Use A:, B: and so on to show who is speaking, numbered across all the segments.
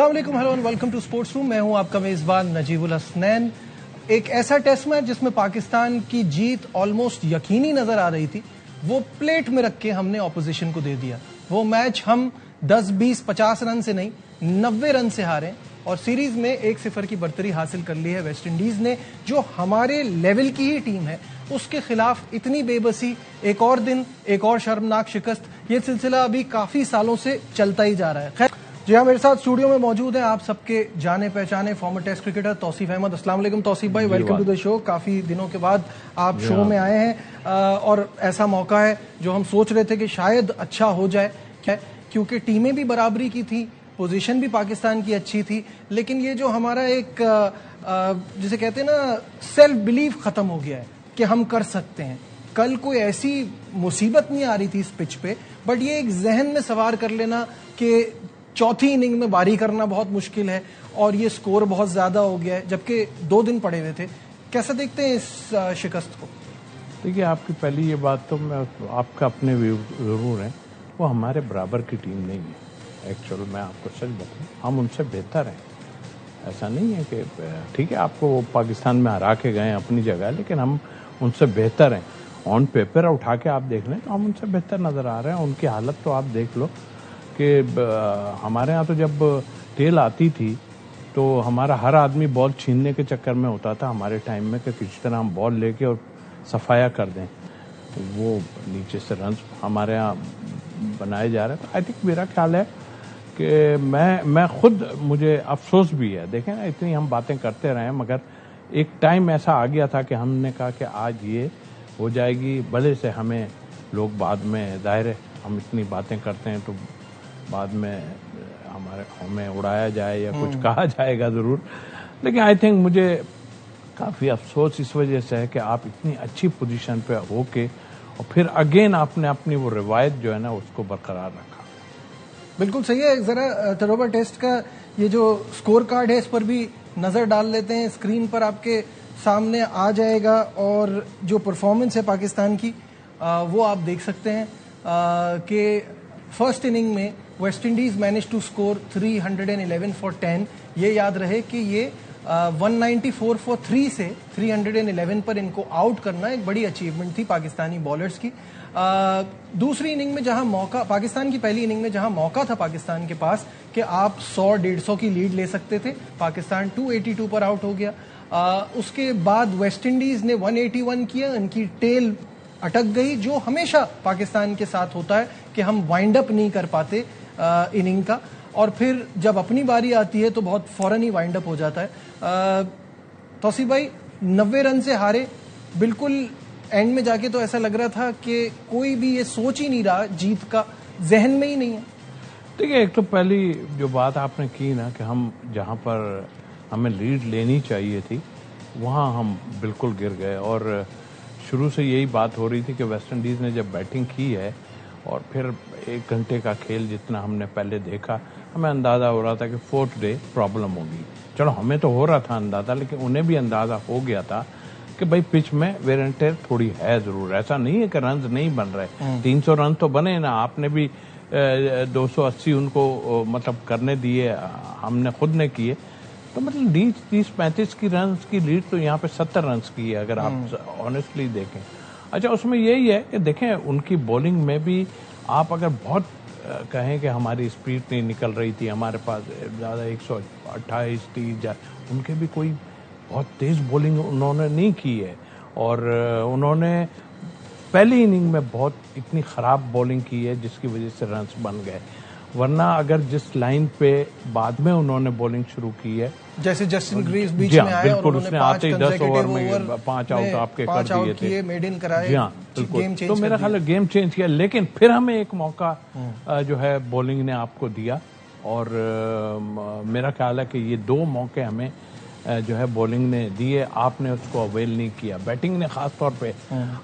A: अस्सलाम वालेकुम, hello and welcome to sports room. मैं हूं आपका मेजबान नजीबुल हसनैन। एक ऐसा टेस्ट मैच जिसमें पाकिस्तान की जीत ऑलमोस्ट यकीनी नजर आ रही थी, वो प्लेट में रख के हमने ऑपोजिशन को दे दिया। वो मैच हम 10, 20, 50 रन से नहीं 90 रन से हारे और सीरीज में 1-0 की बढ़तरी हासिल कर ली है वेस्ट इंडीज ने, जो हमारे लेवल की ही टीम है। उसके खिलाफ इतनी बेबसी, एक और दिन एक और शर्मनाक शिकस्त, ये सिलसिला अभी काफी सालों से चलता ही जा रहा है। खैर जी हाँ, मेरे साथ स्टूडियो में मौजूद हैं आप सबके जाने पहचाने former test cricketer Tauseef Ahmed. अस्सलाम वालेकुम तौसीफ भाई, वेलकम टू द शो। काफी दिनों के बाद आप शो में आए हैं और ऐसा मौका है जो हम सोच रहे थे कि शायद अच्छा हो जाए, क्योंकि टीमें भी बराबरी की थी, पोजीशन भी पाकिस्तान की अच्छी थी, लेकिन ये जो हमारा एक जिसे कहते हैं ना सेल्फ बिलीफ खत्म हो गया है कि हम कर सकते हैं। कल कोई ऐसी मुसीबत नहीं आ रही थी इस पिच पे, बट ये एक जहन में सवार कर लेना कि चौथी इनिंग में बारी करना बहुत मुश्किल है और ये स्कोर बहुत ज्यादा हो गया है, जबकि 2 दिन पड़े हुए थे। कैसा देखते हैं इस शिकस्त को?
B: देखिए, आपकी पहली ये बात तो मैं आपका अपने व्यू जरूर है, वो हमारे बराबर की टीम नहीं है। एक्चुअल मैं आपको सच बताऊं, हम उनसे बेहतर हैं। ऐसा नहीं है कि ठीक है आपको वो पाकिस्तान में हरा के गए अपनी जगह, लेकिन हम उनसे बेहतर हैं। ऑन पेपर उठा के आप देख लें तो हम उनसे बेहतर नजर आ रहे हैं। उनकी हालत तो आप देख लो कि हमारे यहाँ तो जब टेल आती थी तो हमारा हर आदमी बॉल छीनने के चक्कर में होता था हमारे टाइम में कि किसी तरह हम बॉल लेके और सफाया कर दें। वो नीचे से रन हमारे यहाँ बनाए जा रहे हैं। तो आई थिंक मेरा ख्याल है कि मैं खुद, मुझे अफसोस भी है। देखें ना, इतनी हम बातें करते रहे, मगर एक टाइम ऐसा आ गया था कि हमने कहा कि आज ये हो जाएगी। भले से हमें लोग बाद में, जाहिर है हम इतनी बातें करते हैं तो बाद में हमें उड़ाया जाए या कुछ कहा जाएगा जरूर, लेकिन आई थिंक मुझे काफी अफसोस इस वजह से है कि आप इतनी अच्छी पोजीशन पे होके और फिर अगेन आपने अपनी वो रिवायत जो है ना उसको बरकरार रखा।
A: बिल्कुल सही है। जरा तजुर्बा टेस्ट का ये जो स्कोर कार्ड है इस पर भी नजर डाल लेते हैं। स्क्रीन पर आपके सामने आ जाएगा और जो परफॉर्मेंस है पाकिस्तान की वो आप देख सकते हैं कि फर्स्ट इनिंग में West Indies manage to score 311 for 10। ये याद रहे कि ये 194 फॉर 3 से 311 पर इनको आउट करना एक बड़ी अचीवमेंट थी पाकिस्तानी बॉलर्स की। दूसरी इनिंग में जहां मौका, पाकिस्तान की पहली इनिंग में जहां मौका था पाकिस्तान के पास कि आप 100-150 की लीड ले सकते थे, पाकिस्तान 282 पर आउट हो गया। उसके बाद वेस्ट इंडीज ने 181 किया, इनकी टेल अटक गई, जो हमेशा पाकिस्तान के साथ होता है कि हम वाइंड अप नहीं कर पाते इनिंग का, और फिर जब अपनी बारी आती है तो बहुत फौरन ही वाइंड अप हो जाता है। तौसीफ भाई, 90 रन से हारे, बिल्कुल एंड में जाके तो ऐसा लग रहा था कि कोई भी ये सोच ही नहीं रहा, जीत का जहन में ही नहीं है।
B: देखिए, एक तो पहली जो बात आपने की ना कि हम जहां पर हमें लीड लेनी चाहिए थी वहां हम बिल्कुल गिर गए। और शुरू से यही बात हो रही थी कि वेस्ट इंडीज ने जब बैटिंग की है और फिर 1 घंटे का खेल जितना हमने पहले देखा, हमें अंदाजा हो रहा था कि 4th डे प्रॉब्लम होगी। चलो, हमें तो हो रहा था अंदाजा, लेकिन उन्हें भी अंदाजा हो गया था कि भाई पिच में वेयर एंड टेयर थोड़ी है जरूर। ऐसा नहीं है कि रन नहीं बन रहे, 300 रन तो बने ना, आपने भी 280 उनको मतलब करने दिए, हमने खुद ने किए। तो मतलब 30-35 की रन की लीड तो यहाँ पे 70 रन की है अगर आप ऑनेस्टली देखें। अच्छा, उसमें यही है कि देखें उनकी बॉलिंग में भी आप अगर बहुत कहें कि हमारी स्पीड नहीं निकल रही थी, हमारे पास ज़्यादा 128-130, उनके भी कोई बहुत तेज बॉलिंग उन्होंने नहीं की है। और उन्होंने पहली इनिंग में बहुत इतनी ख़राब बॉलिंग की है जिसकी वजह से रन्स बन गए। वरना अगर जिस लाइन पे बाद में उन्होंने बॉलिंग शुरू की है,
A: जैसे जस्टिन ग्रीव्स बीच में आए और
B: उसने आते ही 10 ओवर में 5 आउट आपके कर दिए थे,
A: मेड इन कराए,
B: गेम चेंज। तो मेरा ख्याल है गेम चेंज किया, लेकिन फिर हमें एक मौका जो है बॉलिंग ने आपको दिया। और मेरा ख्याल है कि ये 2 मौके हमें जो है बॉलिंग ने दिए, आपने उसको अवेल नहीं किया। बैटिंग ने खास तौर पे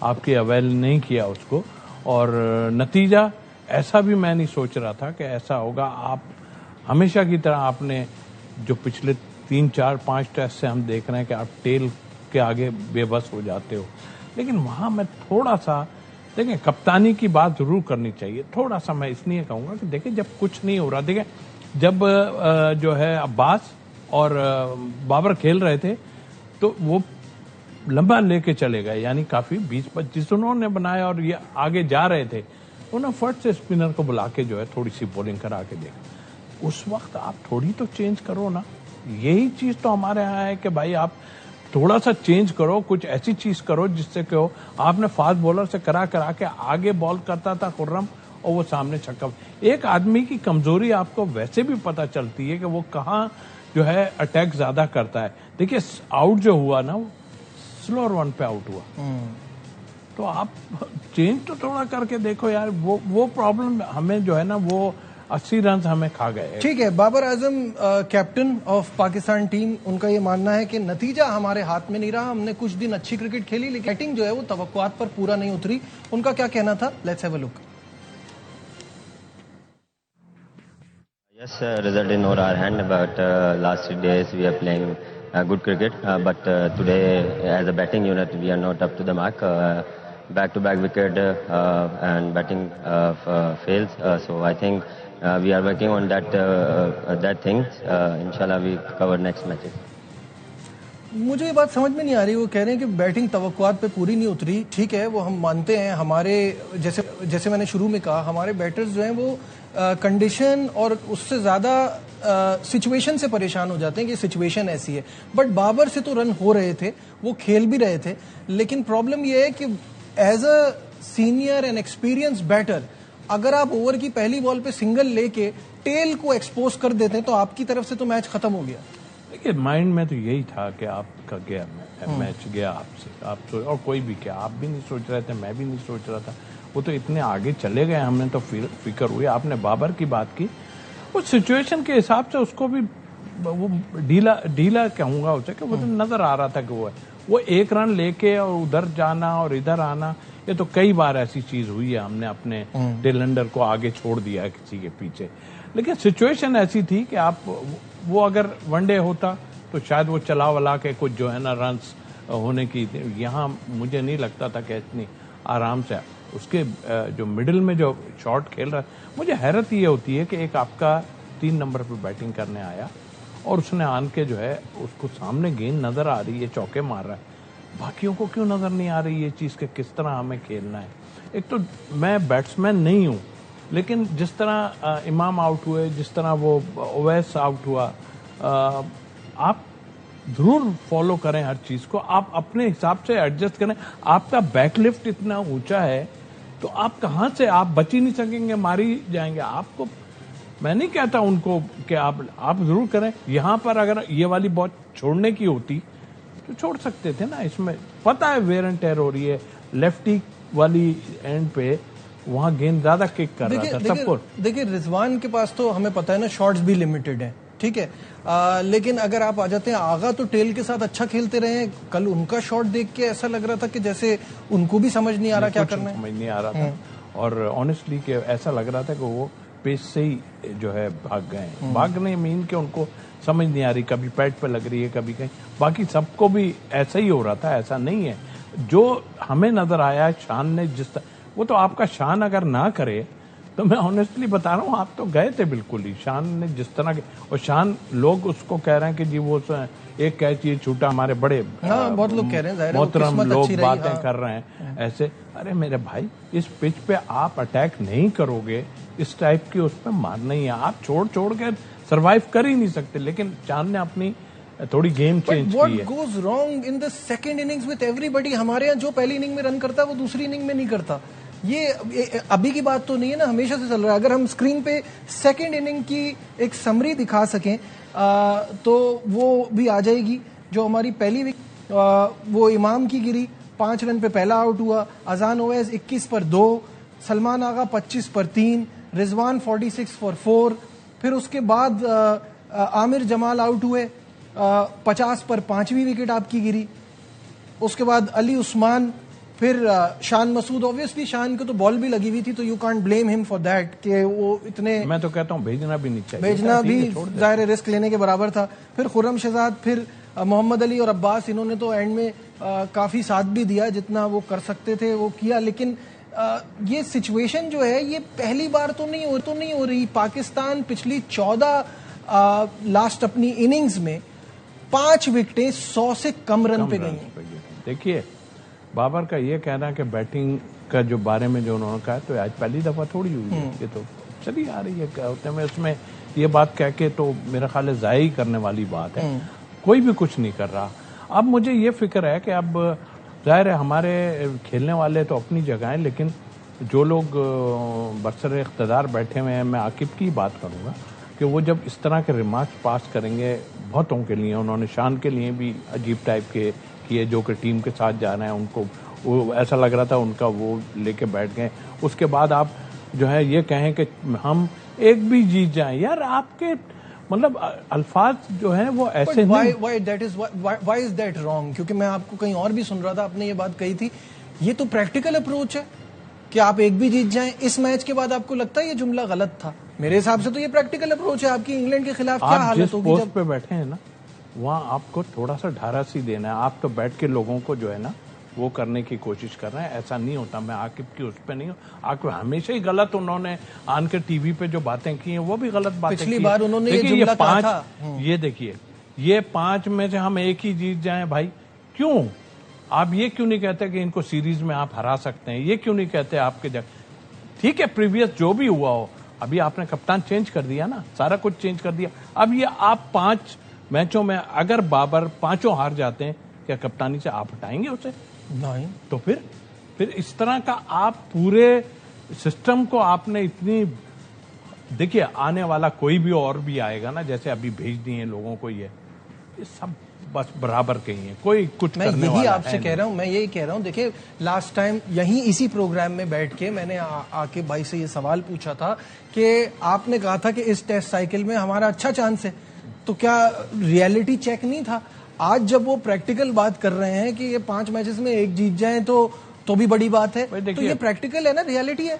B: आपकी अवेल नहीं किया उसको। और नतीजा ऐसा भी मैं नहीं सोच रहा था कि ऐसा होगा। आप हमेशा की तरह आपने जो पिछले 3-4-5 टेस्ट से हम देख रहे हैं कि आप टेल के आगे बेबस हो जाते हो, लेकिन वहां मैं थोड़ा सा, देखिए कप्तानी की बात जरूर करनी चाहिए। थोड़ा सा मैं इसलिए कहूंगा कि देखिए जब कुछ नहीं हो रहा, देखिए जब जो है अब्बास और बाबर खेल रहे थे तो वो लंबा लेके चले गए, यानी काफी 20-25 उन्होंने बनाया और ये आगे जा रहे थे। उन्होंने फट से स्पिनर को बुला के जो है थोड़ी सी बॉलिंग करा के देखा। उस वक्त आप थोड़ी तो चेंज करो ना, यही चीज तो हमारे यहाँ है कि भाई आप थोड़ा सा चेंज करो, कुछ ऐसी चीज करो जिससे कि हो। आपने फास्ट बॉलर से करा के आगे बॉल करता था खुर्रम और वो सामने छक्का। एक आदमी की कमजोरी आपको वैसे भी पता चलती है कि वो कहाँ जो है अटैक ज्यादा करता है। देखिए आउट जो हुआ ना वो स्लोअर वन पे आउट हुआ, तो आप चेंज तो थोड़ा करके देखो यार। वो प्रॉब्लम हमें जो है ना वो 80 रन हमें खा गए।
A: ठीक है, Babar Azam captain of Pakistan team, उनका ये मानना है कि नतीजा हमारे हाथ में नहीं रहा। हमने कुछ दिन अच्छी क्रिकेट खेली लेकिन बैटिंग जो है वो तवक्कुआत पर पूरा नहीं उतरी। उनका क्या कहना था, let's have a look.
C: Yes, result in our hand, but last 3 days we are playing good cricket. But today, as a batting unit, we are not up to the mark. Back-to-back wicket and batting fails. So I think we are working on that thing. Inshallah, we cover next matches.
A: मुझे ये बात समझ में नहीं आ रही। वो कह रहे हैं कि बैटिंग तवक्कुआत पे पूरी नहीं उतरी। ठीक है, वो हम मानते हैं। हमारे जैसे मैंने शुरू में कहा, हमारे बैटर्स जो हैं वो कंडीशन और उससे ज़्यादा सिचुएशन से परेशान हो जाते हैं कि सिचुएशन ऐसी है। बट बाबर से तो रन हो रहे थे, वो खेल भी रहे थे, लेकिन प्रॉब्लम ये है कि as a senior and experience batter अगर आप ओवर की पहली बॉल पे सिंगल लेके टेल को एक्सपोज कर देते हैं तो आपकी तरफ से तो मैच खत्म हो गया।
B: देखिए माइंड में तो यही था कि आपका गया मैच गया आपसे, आप और कोई भी क्या, आप भी नहीं सोच रहे थे, मैं भी नहीं सोच रहा था। वो तो इतने आगे चले गए, हमने तो फिक्र हुई। आपने बाबर की बात की, उस सिचुएशन के हिसाब से उसको भी वो ढीला कहूंगा उसे कि वो तो नजर आ रहा था कि वो 1 रन लेके और उधर जाना और इधर आना, ये तो कई बार ऐसी चीज हुई है। हमने अपने टेलेंडर को आगे छोड़ दिया किसी के पीछे, लेकिन सिचुएशन ऐसी थी कि आप वो अगर वनडे होता तो शायद वो चला वला के कुछ जो है ना रन्स होने की। यहाँ मुझे नहीं लगता था कि इतनी आराम से उसके जो मिडिल में जो शॉट खेल रहा है। मुझे हैरत ये होती है कि एक आपका 3 नंबर पे बैटिंग करने आया और उसने आन के जो है उसको सामने गेंद नजर आ रही है, चौके मार रहा है, बाकियों को क्यों नजर नहीं आ रही ये चीज के किस तरह हमें खेलना है। एक तो मैं बैट्समैन नहीं हूं, लेकिन जिस तरह इमाम आउट हुए, जिस तरह वो ओवैस आउट हुआ, आप जरूर फॉलो करें हर चीज को, आप अपने हिसाब से एडजस्ट करें। आपका बैकलिफ्ट इतना ऊंचा है तो आप कहां से, आप बच ही नहीं सकेंगे, मार ही जाएंगे आपको। मैं नहीं कहता उनको कि आप जरूर करें। यहां पर अगर ये वाली बॉल छोड़ने की होती तो छोड़ सकते थे ना। इसमें पता है वेयर एंड टेयर हो रही है, लेफ्टी वाली एंड पे वहां गेंद ज्यादा किक कर रहा था सबको।
A: देखिए रिजवान के पास तो हमें पता है ना शॉट्स भी लिमिटेड हैं, ठीक है, लेकिन अगर आप आ जाते हैं, आगा तो टेल के साथ अच्छा खेलते रहे हैं। कल उनका शॉट देख के ऐसा लग रहा था कि जैसे उनको भी समझ नहीं आ रहा क्या करना है,
B: समझ नहीं आ रहा था। और ऑनेस्टली कि ऐसा लग रहा था कि वो पेस से ही जो है भाग गए। भागने मीन के उनको समझ नहीं आ रही, कभी पैड पे लग रही है, कभी कहीं। बाकी सबको भी ऐसा ही हो रहा था, ऐसा नहीं है। जो हमें नजर आया शान ने वो तो आपका शान अगर ना करे तो मैं ऑनेस्टली बता रहा हूँ, आप तो गए थे बिल्कुल ही। शान ने जिस तरह के, और शान लोग उसको कह रहे हैं कि जी वो एक कैच ये छूटा, हमारे बड़े
A: बहुत लोग कह रहे हैं,
B: मोहतरम लोग बातें कर रहे हैं ऐसे। अरे मेरे भाई, इस पिच पे आप अटैक नहीं करोगे, इस टाइप की उस पर मारना ही है। आप छोड़ के सरवाइव कर ही नहीं सकते। लेकिन शान ने अपनी थोड़ी गेम चेंज की है।
A: What goes wrong in the second innings with everybody? हमारे यहाँ जो पहली इनिंग में रन करता है वो दूसरी इनिंग में नहीं करता। ये अभी की बात तो नहीं है ना, हमेशा से चल रहा है। अगर हम स्क्रीन पे सेकंड इनिंग की एक समरी दिखा सकें तो वो भी आ जाएगी। जो हमारी पहली वो इमाम की गिरी, 5 रन पे पहला आउट हुआ। अजान ओवैस 21 पर 2, सलमान आगा 25 पर 3, रिजवान 46 for 4। फिर उसके बाद आमिर जमाल आउट हुए, 50 पर 5वीं विकेट आपकी गिरी। उसके बाद अली उस्मान, फिर शान मसूद। ऑब्वियसली शान को तो बॉल भी लगी हुई थी, तो you can't blame him for that कि वो इतने,
B: मैं तो कहता हूं भेजना भी नहीं चाहिए,
A: भेजना भी जाहिर रिस्क लेने के बराबर था। फिर खुर्रम शहजाद, फिर मोहम्मद अली और अब्बास, इन्होंने तो एंड में काफी साथ भी दिया, जितना वो कर सकते थे वो किया। लेकिन ये सिचुएशन जो है ये पहली बार तो नहीं हो रही। पाकिस्तान पिछली 14 लास्ट अपनी इनिंग्स में 5 विकेटें 100 से कम रन पे गई हैं।
B: देखिए, बाबर का ये कहना कि बैटिंग का जो बारे में जो उन्होंने कहा, तो आज पहली दफा थोड़ी हुई है, ये तो चली आ रही है। क्या होते हैं, उसमें ये बात कह के तो मेरा ख्याल है ज़ाया ही करने वाली बात है। कोई भी कुछ नहीं कर रहा। अब मुझे ये फिक्र है कि अब जाहिर है हमारे खेलने वाले तो अपनी जगह हैं, लेकिन जो लोग बरसर इख्तदार बैठे हुए हैं, मैं आकिब की बात करूँगा कि वो जब इस तरह के रिमार्क्स पास करेंगे बहुतों के लिए, उन्होंने शान के लिए भी अजीब टाइप के किए, जो कि टीम के साथ जा रहे हैं, उनको वो ऐसा लग रहा था उनका वो लेके बैठ गए। उसके बाद आप जो है ये कहें कि हम एक भी जीत जाएं, यार आपके मतलब अल्फाज जो है वो ऐसे
A: व्हाई इज दैट रॉन्ग? क्योंकि मैं आपको कहीं और भी सुन रहा था, आपने ये बात कही थी, ये तो प्रैक्टिकल अप्रोच है कि आप एक भी जीत जाएं। इस मैच के बाद आपको लगता है ये जुमला गलत था? मेरे हिसाब से तो ये प्रैक्टिकल अप्रोच है आपकी। इंग्लैंड के खिलाफ क्या हालत होगी
B: जब पोस्ट पे बैठे हैं ना, वहाँ आपको थोड़ा सा ढारासी देना है। आप तो बैठ के लोगों को जो है ना वो करने की कोशिश कर रहे हैं, ऐसा नहीं होता। मैं आकिब की उस पे नहीं हूँ, आकिब हमेशा ही गलत, उन्होंने आन के टीवी पे जो बातें की हैं वो भी गलत बातें की।
A: पिछली बार उन्होंने ये जुमला कहा था।
B: ये देखिए, ये 5 में से हम एक ही जीत जाएं भाई, क्यों? आप ये क्यों नहीं कहते कि इनको सीरीज में आप हरा सकते हैं? ये क्यों नहीं कहते आपके ठीक है, प्रीवियस जो भी हुआ हो, अभी आपने कप्तान चेंज कर दिया ना, सारा कुछ चेंज कर दिया। अब ये आप 5 मैचों में अगर बाबर 5 हार जाते हैं, क्या कप्तानी से आप हटाएंगे उसे?
A: नहीं।
B: तो फिर इस तरह का आप पूरे सिस्टम को आपने इतनी, देखिए आने वाला कोई भी और भी आएगा ना, जैसे अभी भेज दिए लोगों को, ये सब बस बराबर के ही है, कोई कुछ
A: मैं
B: करने
A: यही
B: वाला
A: आपसे कह रहा हूं, मैं यही कह रहा हूं। देखिए, लास्ट टाइम यही इसी प्रोग्राम में बैठ के मैंने आकिब भाई से ये सवाल पूछा था कि आपने कहा था कि इस टेस्ट साइकिल में हमारा अच्छा चांस है, तो क्या रियलिटी चेक नहीं था? आज जब वो प्रैक्टिकल बात कर रहे हैं कि ये 5 मैचेस में एक जीत जाएं तो भी बड़ी बात है, तो ये प्रैक्टिकल है ना, रियलिटी है।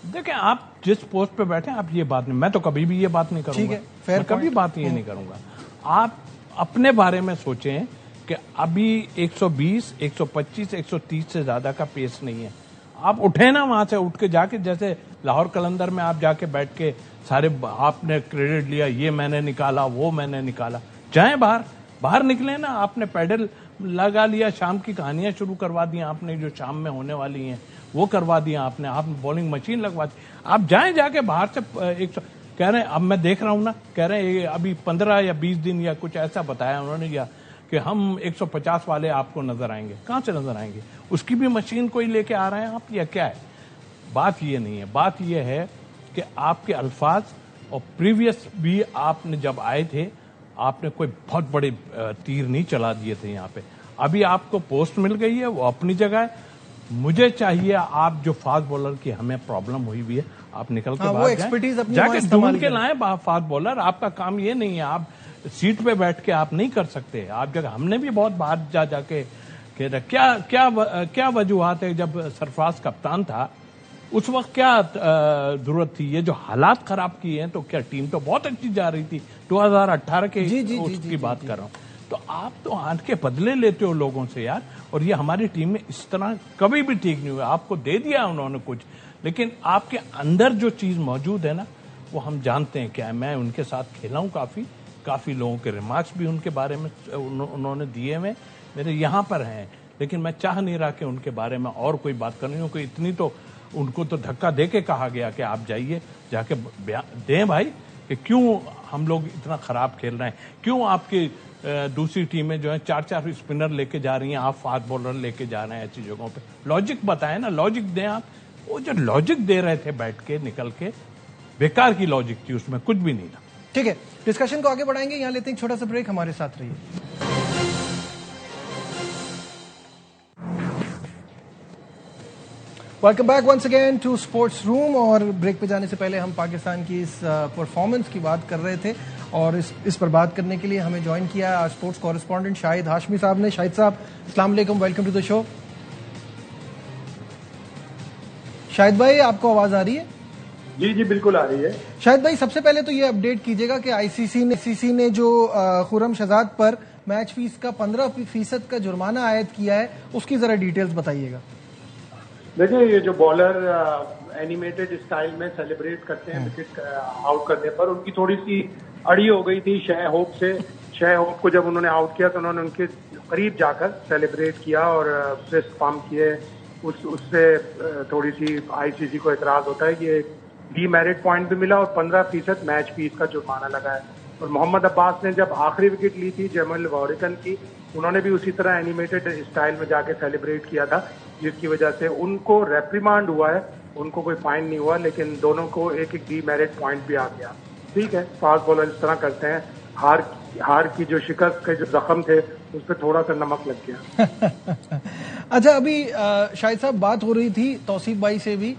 B: देखिए, आप जिस पोस्ट पे बैठे आप ये बात नहीं, मैं तो कभी भी ये बात नहीं करूंगा।
A: ठीक है, फेयर
B: मैं कभी बात ये नहीं करूंगा। आप अपने बारे में सोचें कि अभी 120, 125, 130 से ज्यादा का पेस नहीं है। आप उठे ना वहां से, उठ के जाके, जैसे लाहौर कलंदर में आप जाके बैठ के सारे आपने क्रेडिट लिया, ये मैंने निकाला, वो मैंने निकाला, जाएं बाहर निकले ना। आपने पैडल लगा लिया, शाम की कहानियां शुरू करवा दी आपने, जो शाम में होने वाली हैं वो करवा दिया आपने बॉलिंग मशीन लगवा दी। आप जाएं जाके बाहर से कह रहे हैं, अब मैं देख रहा हूं ना, कह रहे हैं अभी 15 या 20 दिन या कुछ ऐसा बताया उन्होंने या कि हम 150 वाले आपको नजर आएंगे। कहां से नजर आएंगे? उसकी भी मशीन कोई लेके आ रहे हैं आप, या क्या है? बात ये नहीं है। बात ये है कि आपके अल्फाज, और प्रीवियस भी आपने जब आए थे, आपने कोई बहुत बड़े तीर नहीं चला दिए थे यहाँ पे। अभी आपको पोस्ट मिल गई है, वो अपनी जगह है। मुझे चाहिए आप जो फास्ट बॉलर की हमें प्रॉब्लम हुई हुई है, आप निकल के बाहर जाके ढूंढ के लाएं फास्ट बॉलर। आपका काम ये नहीं है, आप सीट पे बैठ के आप नहीं कर सकते। आप जगह, हमने भी बहुत बाहर जाके क्या वजूहत है। जब सरफराज कप्तान था उस वक्त क्या जरूरत थी? ये जो हालात खराब किए हैं, तो क्या टीम तो बहुत अच्छी जा रही थी 2018 के उसकी बात कर रहा हूं। तो आप तो आंट के बदले लेते हो लोगों से यार, और ये हमारी टीम में इस तरह कभी भी ठीक नहीं हुआ। आपको दे दिया उन्होंने कुछ, लेकिन आपके अंदर जो चीज मौजूद है ना, वो हम जानते हैं क्या है। मैं उनके साथ खेला हूं, काफी लोगों के रिमार्क्स भी उनके बारे में उन्होंने दिए हुए मेरे यहाँ पर हैं, लेकिन मैं चाह नहीं रहा कि उनके बारे में और कोई बात करनी हो। कोई इतनी तो उनको तो धक्का दे के कहा गया कि आप जाइए, जाके दें भाई कि क्यों हम लोग इतना खराब खेल रहे हैं, क्यों आपकी दूसरी टीमें जो है 4 स्पिनर लेके जा रही हैं, आप फास्ट बॉलर लेके जा रहे हैं ऐसी जगहों पे। लॉजिक बताएं ना, लॉजिक दें आप। वो जो लॉजिक दे रहे थे बैठ के निकल के, बेकार की लॉजिक थी, उसमें कुछ भी नहीं था।
A: ठीक है, डिस्कशन को आगे बढ़ाएंगे, यहां लेते हैं छोटा सा ब्रेक, हमारे साथ रहिए। Welcome back once again to sports room. और ब्रेक पे जाने से पहले हम पाकिस्तान की इस परफॉर्मेंस की बात कर रहे थे, और इस पर बात करने के लिए हमें ज्वाइन किया आज स्पोर्ट्स कॉरेस्पॉन्डेंट शाहिद हाशमी साहब ने। शाहिद साहब, अस्सलाम वालेकुम, welcome to the show. Shahid भाई, आपको आवाज आ रही है?
D: जी बिल्कुल आ रही है।
A: शाहिद भाई, सबसे पहले तो ये अपडेट कीजिएगा कि आईसीसी ने जो खुर्रम शहजाद पर मैच फीस का 15% का जुर्माना आयद किया है, उसकी जरा डिटेल्स बताइएगा।
D: देखिए, ये जो बॉलर एनिमेटेड स्टाइल में सेलिब्रेट करते हैं विकेट आउट करने पर, उनकी थोड़ी सी अड़ी हो गई थी शह होप से। शह होप को जब उन्होंने आउट किया तो उन्होंने उनके करीब जाकर सेलिब्रेट किया और फिस्ट पंप किए। उससे थोड़ी सी आईसीसी को एतराज होता है कि ये डीमेरिट पॉइंट भी मिला और 15% मैच फीस का जुर्माना लगा है। और मोहम्मद अब्बास ने जब आखिरी विकेट ली थी जमल वॉरिकन की, उन्होंने भी उसी तरह एनिमेटेड स्टाइल में जाके सेलिब्रेट किया था, जिसकी वजह से उनको रेप्रीमांड हुआ है। उनको कोई फाइन नहीं हुआ, लेकिन दोनों को एक एक डीमेरिट पॉइंट भी आ गया। ठीक है, फास्ट बॉलर इस तरह करते हैं। हार की जो शिकस्त के जो जख्म थे उस पर थोड़ा सा नमक लग गया।
A: अच्छा, अभी शाहिद साहब बात हो रही थी तौसीफ भाई से भी,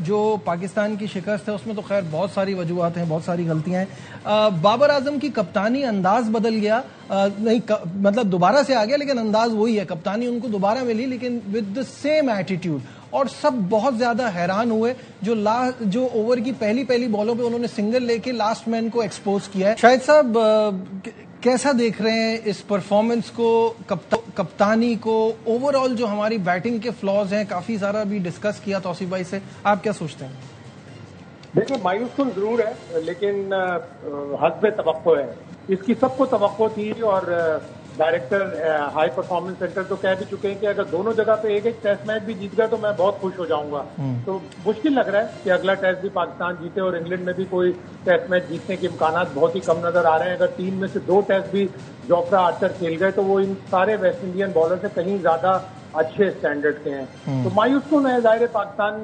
A: जो पाकिस्तान की शिकस्त है उसमें तो खैर बहुत सारी वजूहत हैं, बहुत सारी गलतियां हैं। बाबर आजम की कप्तानी अंदाज बदल गया, नहीं मतलब दोबारा से आ गया लेकिन अंदाज वही है। कप्तानी उनको दोबारा मिली लेकिन विद द सेम एटीट्यूड, और सब बहुत ज्यादा हैरान हुए जो ओवर की पहली बॉलों पे उन्होंने सिंगल लेके लास्ट मैन को एक्सपोज किया है। शाहिद साहब कैसा देख रहे हैं इस परफॉर्मेंस को, कप्तानी को, ओवरऑल जो हमारी बैटिंग के फ्लॉज हैं, काफी सारा भी डिस्कस किया तौसीफ भाई से, आप क्या सोचते हैं?
D: देखिए, मायूस जरूर है लेकिन हस्बे तवक्को है। इसकी सबको तवक्को थी और डायरेक्टर हाई परफॉर्मेंस सेंटर तो कह भी चुके हैं कि अगर दोनों जगह पे एक टेस्ट मैच भी जीत गया तो मैं बहुत खुश हो जाऊंगा। तो मुश्किल लग रहा है कि अगला टेस्ट भी पाकिस्तान जीते, और इंग्लैंड में भी कोई टेस्ट मैच जीतने के इम्कानात बहुत ही कम नजर आ रहे हैं। अगर 3 में से 2 टेस्ट भी जोफ्रा आर्चर खेल गए तो वो इन सारे वेस्ट इंडियन बॉलर से कहीं ज्यादा अच्छे स्टैंडर्ड के हैं। तो मायूस तो है जाहिर। पाकिस्तान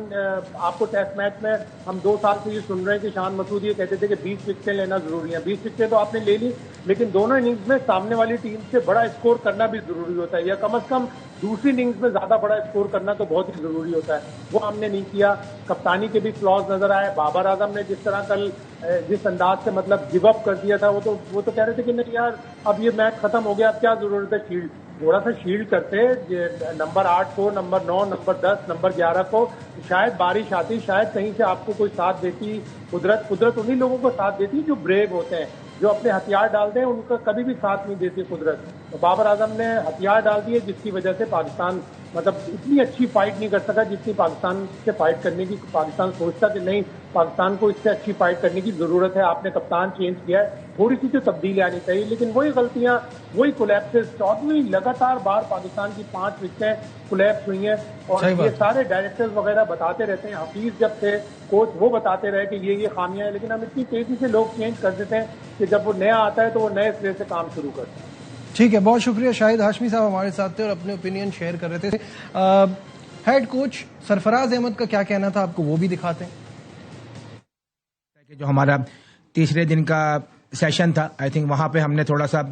D: आपको टेस्ट मैच में हम 2 साल से ये सुन रहे हैं कि शान मसूद ये कहते थे कि 20 विकेटें लेना जरूरी है। 20 विकेटें तो आपने ले ली, लेकिन दोनों इनिंग्स में सामने वाली टीम से बड़ा स्कोर करना भी जरूरी होता है, या कम से कम दूसरी इनिंग्स में ज्यादा बड़ा स्कोर करना तो बहुत ही जरूरी होता है। वो हमने नहीं किया। कप्तानी के भी फ्लॉज नजर आए। बाबर आजम ने जिस तरह कल जिस अंदाज से मतलब गिव अप कर दिया था, वो तो कह रहे थे कि नहीं यार अब ये मैच खत्म हो गया, अब क्या जरूरत है शील्ड। थोड़ा सा शील्ड करते नंबर 8 को, नंबर 9, नंबर 10, नंबर 11 को, शायद बारिश आती, शायद कहीं से आपको कोई साथ देती। कुदरत उन्हीं लोगों को साथ देती जो ब्रेव होते हैं, जो अपने हथियार डालते हैं, उनका कभी भी साथ नहीं देती कुदरत। तो बाबर आजम ने हथियार डाल दिए, जिसकी वजह से पाकिस्तान मतलब इतनी अच्छी फाइट नहीं कर सका जितनी पाकिस्तान से फाइट करने की पाकिस्तान सोचता कि नहीं, पाकिस्तान को इससे अच्छी फाइट करने की जरूरत है। आपने कप्तान चेंज किया है, थोड़ी सी तो तब्दीली आनी चाहिए, लेकिन वही गलतियां, वही कोलैप्सेस। 14वीं लगातार बार पाकिस्तान की 5 विकेटें कोलैप्स हुई हैं, और ये सारे डायरेक्टर्स वगैरह बताते रहते हैं। हफीज जब थे कोच, वो बताते रहे कि ये खामियां हैं, लेकिन हम इतनी तेजी से लोग चेंज कर देते हैं कि जब वो नया आता है तो वो नए सिरे से काम शुरू करते हैं।
A: ठीक है, बहुत शुक्रिया। शाहिद हाशमी साहब हमारे साथ थे और अपने ओपिनियन शेयर कर रहे थे। हेड कोच सरफराज अहमद का क्या कहना था, आपको वो भी दिखाते हैं।
E: जो हमारा तीसरे दिन का सेशन था, आई थिंक वहां पे हमने थोड़ा सा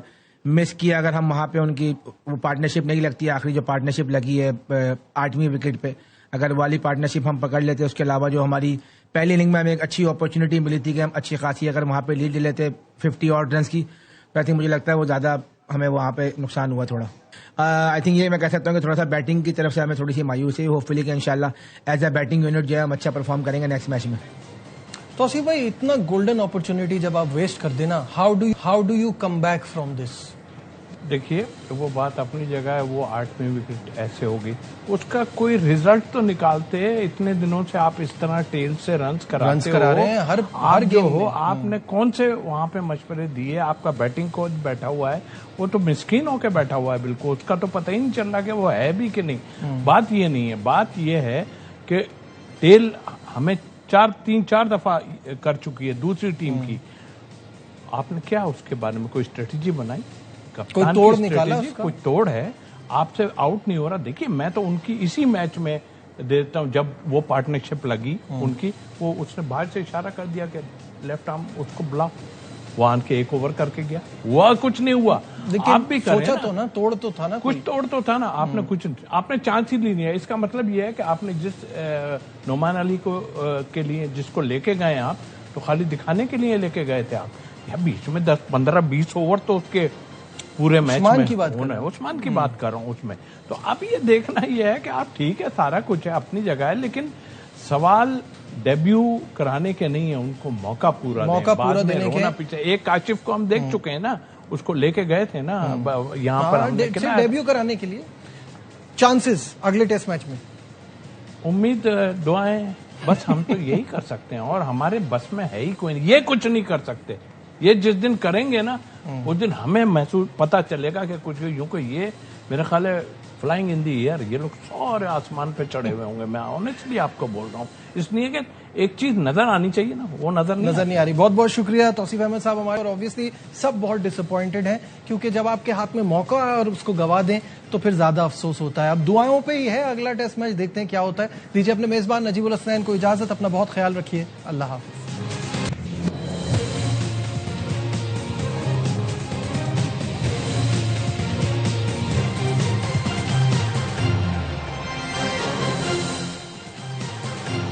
E: मिस किया। अगर हम वहां पे उनकी वो पार्टनरशिप नहीं लगती, आखिरी जो पार्टनरशिप लगी है 8वीं विकेट पे, अगर वाली पार्टनरशिप हम पकड़ लेते, उसके अलावा जो हमारी पहली इनिंग में हमें एक अच्छी अपॉर्चुनिटी मिली थी कि हम अच्छी खासी अगर वहां पे लीड ले लेते 50 और रन की, तो आई थिंक मुझे लगता है वो ज्यादा हमें वहां पे नुकसान हुआ थोड़ा। आई थिंक ये मैं कह सकता हूँ कि थोड़ा सा बैटिंग की तरफ से हमें थोड़ी सी मायूसी है। होपफुली कि इंशाल्लाह एज अ बैटिंग यूनिट जो है हम अच्छा परफॉर्म करेंगे नेक्स्ट मैच में।
A: तौसीफ भाई, इतना गोल्डन अपॉर्चुनिटी जब आप वेस्ट कर देना, how do you come back from this?
B: देखिए, वो बात अपनी जगह है, वो 8वीं विकेट ऐसे होगी, उसका कोई रिजल्ट तो निकालते हैं। इतने दिनों से आप इस तरह टेल से रन्स करा
A: रहे हैं हर गेम
B: हो। आपने कौन से वहां पे मशवरे दिए? आपका बैटिंग कोच बैठा हुआ है, वो तो मिस्कीन होके बैठा हुआ है बिल्कुल, उसका तो पता ही नहीं चल रहा कि वो है भी कि नहीं। बात ये नहीं है, बात ये है कि टेल हमें 3-4 दफा कर चुकी है दूसरी टीम की। आपने क्या उसके बारे में कोई स्ट्रेटेजी बनाई?
A: कोई तोड़ निकाला उसका?
B: कोई तोड़ है? आपसे आउट नहीं हो रहा। देखिए, मैं तो उनकी इसी मैच में देता हूं, जब वो पार्टनरशिप लगी उनकी, वो उसने बाहर से इशारा कर दिया कि लेफ्ट आर्म उसको बुलाओ, वो आन के 1 ओवर करके गया, हुआ कुछ नहीं हुआ। आप भी
A: सोचा तो ना, तोड़ तो था ना,
B: कुछ तोड़ तो था ना। आपने चांस ही नहीं लिया। इसका मतलब ये है कि आपने जिस नोमान अली को के लिए जिसको लेके गए आप, तो खाली दिखाने के लिए लेके गए थे आप, या बीच में 10, 15, 20 ओवर तो उसके पूरे मैच में होना है। उस्मान की बात कर रहा हूँ उसमें। तो अब ये देखना ये है कि आप ठीक है, सारा कुछ है अपनी जगह है, लेकिन सवाल डेब्यू कराने के नहीं है, उनको मौका पूरा देने के। पीछे एक काशिफ को हम देख चुके हैं ना, उसको लेके गए थे ना यहाँ पर
A: डेब्यू कराने के लिए चांसेस अगले टेस्ट मैच में।
B: उम्मीद, दुआएं, बस हम तो यही कर सकते हैं और हमारे बस में है ही कोई नहीं। ये कुछ नहीं कर सकते। ये जिस दिन करेंगे ना उस दिन हमें महसूस पता चलेगा कि कुछ यूं को ये मेरा ख्याल है फ्लाइंग इन दी एयर, ये लोग सारे आसमान पे चढ़े हुए होंगे। मैं ऑनेस्टली आपको बोल रहा हूँ, इसलिए कि एक चीज नजर आनी चाहिए ना, वो नजर नहीं
A: आ रही। बहुत बहुत शुक्रिया तौसीफ अहमद साहब हमारे। और ऑब्वियसली सब बहुत डिसअपॉइंटेड हैं क्योंकि जब आपके हाथ में मौका है और उसको गवा दें तो फिर ज्यादा अफसोस होता है। अब दुआओं पे ही है, अगला टेस्ट मैच देखते हैं क्या होता है। दीजिए अपने मेजबान नजीबुल हसनैन को इजाजत, अपना बहुत ख्याल रखिए, अल्लाह हाफिज।